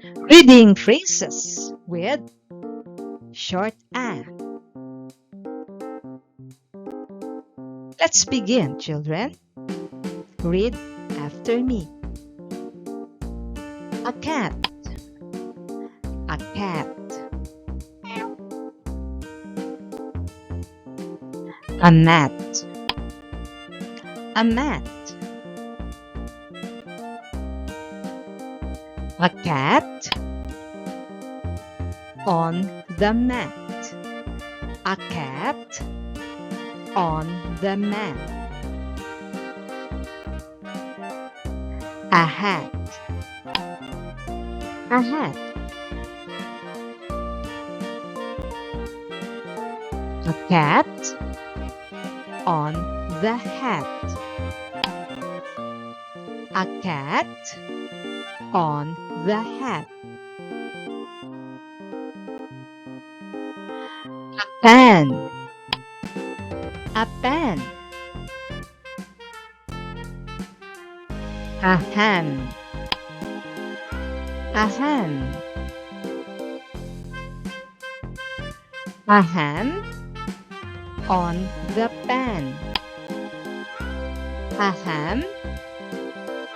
Reading phrases with short A. Let's begin, children. Read after me. A cat. A cat. A mat. A mat. A cat on the mat. A cat on the mat. A hat. A hat. A cat on the hat. A cat on the hat. A pen. A pen. A ham. A ham. A ham on the pan. A ham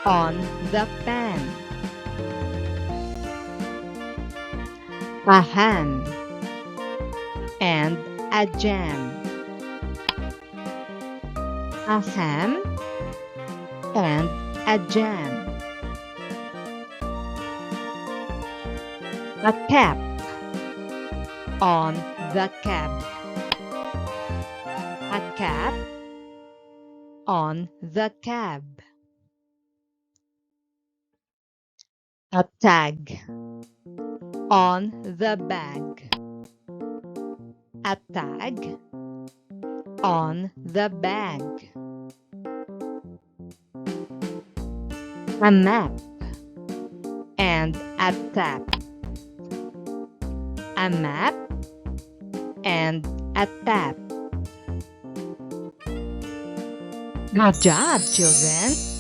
on the pan. A ham and a jam. A ham and a jam. A cap on the cab. A cap on the cab. A tag on the bag. A tag on the bag. A map and a tap. A map and a tap. Good job, children!